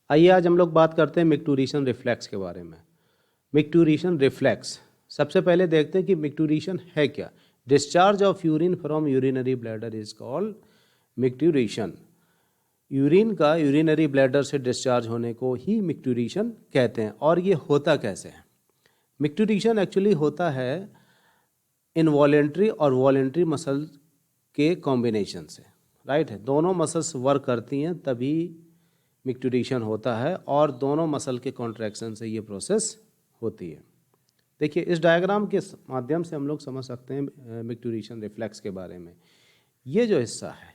आइए आज हम लोग बात करते हैं मिक्टूरेशन रिफ्लेक्स के बारे में। मिक्टूरेशन रिफ्लेक्स, सबसे पहले देखते हैं कि मिक्टूरेशन है क्या। Discharge of urine from urinary bladder is called micturition. Urine का यूरिनरी ब्लैडर से डिस्चार्ज होने को ही मिक्टूरेशन कहते हैं। और ये होता कैसे है? मिक्टूरेशन एक्चुअली होता है इनवॉलेंट्री और वॉलेंट्री मसल के कॉम्बिनेशन से, राइट है। दोनों मसल्स वर्क करती हैं तभी मिक्टूरेशन होता है, और दोनों मसल के कॉन्ट्रैक्शन से ये प्रोसेस होती है। देखिए, इस डायग्राम के माध्यम से हम लोग समझ सकते हैं मिक्टूरेशन रिफ्लेक्स के बारे में। ये जो हिस्सा है,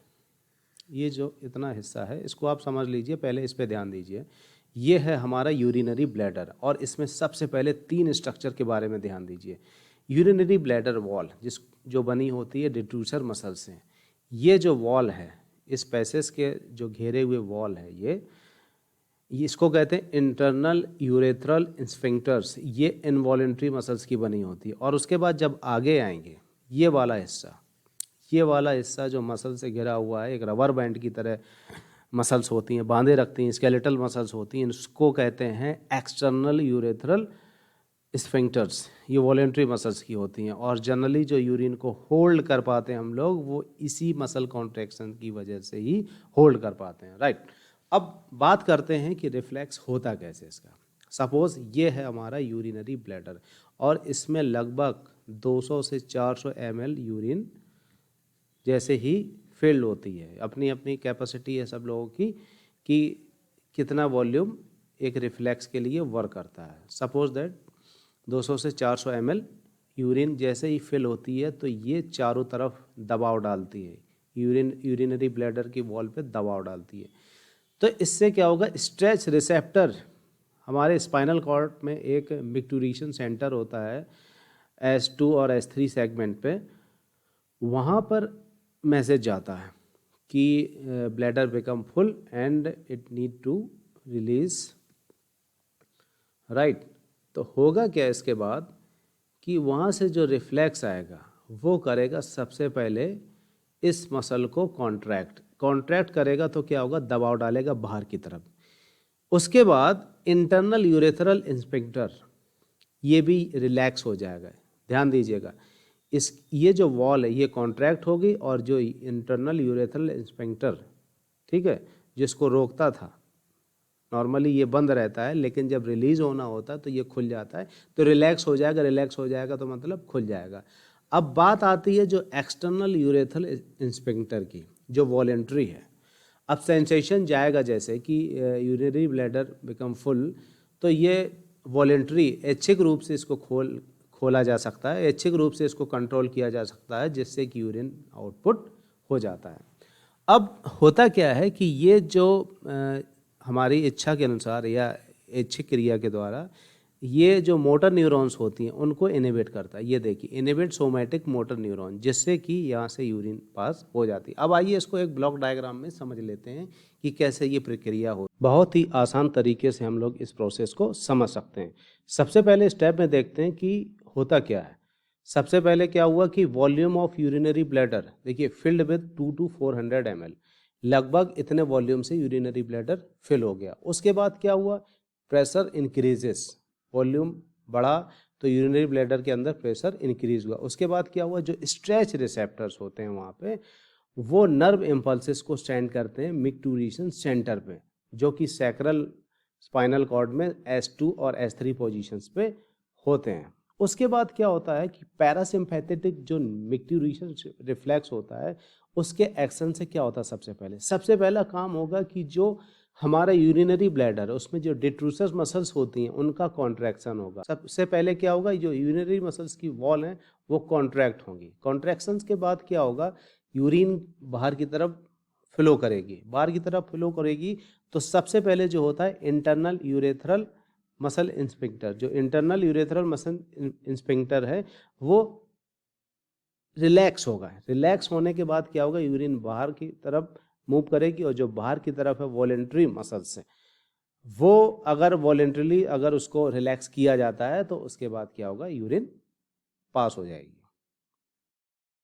ये जो इतना हिस्सा है, इसको आप समझ लीजिए, पहले इस पे ध्यान दीजिए। ये है हमारा यूरिनरी ब्लैडर, और इसमें सबसे पहले 3 स्ट्रक्चर के बारे में ध्यान दीजिए। यूरिनरी ब्लैडर वॉल जो बनी होती है डिट्रूसर मसल से। ये जो वॉल है, इस पैसेज के जो घेरे हुए वॉल है, ये इसको कहते हैं इंटरनल यूरेथ्रल स्फिंक्टर्स। ये इनवॉलेंट्री मसल्स की बनी होती है। और उसके बाद जब आगे आएंगे, ये वाला हिस्सा जो मसल से घिरा हुआ है, एक रबर बैंड की तरह मसल्स होती हैं, बांधे रखती हैं, स्केलेटल मसल्स होती हैं, इसको कहते हैं एक्सटर्नल यूरेथ्रल स्फिंक्टर्स। ये वॉलेंट्री मसल्स की होती हैं, और जनरली जो यूरिन को होल्ड कर पाते हैं हम लोग, वो इसी मसल कॉन्ट्रैक्शन की वजह से ही होल्ड कर पाते हैं, राइट। अब बात करते हैं कि रिफ्लेक्स होता कैसे इसका। सपोज ये है हमारा यूरिनरी ब्लैडर, और इसमें लगभग 200 से 400 ml यूरिन जैसे ही फिल्ड होती है। अपनी अपनी कैपेसिटी है सब लोगों की कि कितना वॉल्यूम एक रिफ्लेक्स के लिए वर्क करता है। सपोज दैट 200 से 400 ml यूरिन जैसे ही फिल होती है, तो ये चारों तरफ दबाव डालती है, यूरिनरी ब्लैडर की वॉल पे दबाव डालती है। तो इससे क्या होगा, स्ट्रेच रिसेप्टर, हमारे स्पाइनल कॉर्ड में एक मिक्टूरेशन सेंटर होता है S2 और S3 सेगमेंट पे, वहाँ पर मैसेज जाता है कि bladder become full and it need to release, right. तो होगा क्या इसके बाद कि वहाँ से जो रिफ्लेक्स आएगा वो करेगा सबसे पहले इस मसल को कॉन्ट्रैक्ट करेगा। तो क्या होगा, दबाव डालेगा बाहर की तरफ। उसके बाद इंटरनल यूरेथ्रल स्फिंक्टर ये भी रिलैक्स हो जाएगा। ध्यान दीजिएगा, ये जो वॉल है ये कॉन्ट्रैक्ट होगी, और जो इंटरनल यूरेथ्रल स्फिंक्टर, ठीक है, जिसको रोकता था, नॉर्मली ये बंद रहता है, लेकिन जब रिलीज होना होता है तो ये खुल जाता है। तो रिलैक्स हो जाएगा तो मतलब खुल जाएगा। अब बात आती है जो एक्सटर्नल यूरेथ्रल स्फिंक्टर की, जो वॉलेंट्री है। अब सेंसेशन जाएगा जैसे कि यूरिनरी ब्लैडर बिकम फुल, तो ये वॉलेंट्री ऐच्छिक रूप से इसको खोला जा सकता है, ऐच्छिक रूप से इसको कंट्रोल किया जा सकता है, जिससे कि यूरिन आउटपुट हो जाता है। अब होता क्या है कि ये जो हमारी इच्छा के अनुसार या ऐच्छिक क्रिया के द्वारा ये जो मोटर न्यूरॉन्स होती हैं उनको इनहिबिट करता है। ये देखिए, इनहिबिट सोमैटिक मोटर न्यूरॉन, जिससे कि यहाँ से यूरिन पास हो जाती है। अब आइए इसको एक ब्लॉक डायग्राम में समझ लेते हैं कि कैसे ये प्रक्रिया हो। बहुत ही आसान तरीके से हम लोग इस प्रोसेस को समझ सकते हैं। सबसे पहले स्टेप में देखते हैं कि होता क्या है। सबसे पहले क्या हुआ कि वॉल्यूम ऑफ यूरिनरी ब्लैडर, देखिए, फिल्ड विद 2 to 400 ml, लगभग इतने वॉल्यूम से यूरिनरी ब्लैडर फिल हो गया। उसके बाद क्या हुआ, प्रेशर इंक्रीजेस, वॉल्यूम बढ़ा तो यूरिनरी ब्लैडर के अंदर प्रेशर इंक्रीज हुआ। उसके बाद क्या हुआ, जो स्ट्रेच रिसेप्टर्स होते हैं वहाँ पे, वो नर्व इम्पल्सेस को सेंड करते हैं मिक्टूरेशन सेंटर पे, जो कि सैक्रल स्पाइनल कॉर्ड में S2 और S3 पोजीशंस पे होते हैं। उसके बाद क्या होता है कि पैरासिम्पैथेटिक जो मिक्टूरेशन रिफ्लेक्स होता है, उसके एक्शन से क्या होता है, सबसे पहला काम होगा कि जो हमारा यूरिनरी ब्लैडर है उसमें जो डिट्रूसर मसल्स होती हैं उनका कॉन्ट्रैक्शन होगा। सबसे पहले क्या होगा, जो यूरिनरी मसल्स की वॉल है वो कॉन्ट्रैक्ट होंगी। कॉन्ट्रैक्शंस के बाद क्या होगा, यूरिन बाहर की तरफ फ्लो करेगी। तो सबसे पहले जो होता है इंटरनल यूरेथ्रल मसल स्फिंक्टर, जो इंटरनल यूरेथ्रल मसल स्फिंक्टर है वो रिलैक्स होगा। रिलैक्स होने के बाद क्या होगा, यूरिन बाहर की तरफ मूव करेगी, और जो बाहर की तरफ है वॉलेंट्री मसल्स है, वो अगर उसको रिलैक्स किया जाता है तो उसके बाद क्या होगा, यूरिन पास हो जाएगी।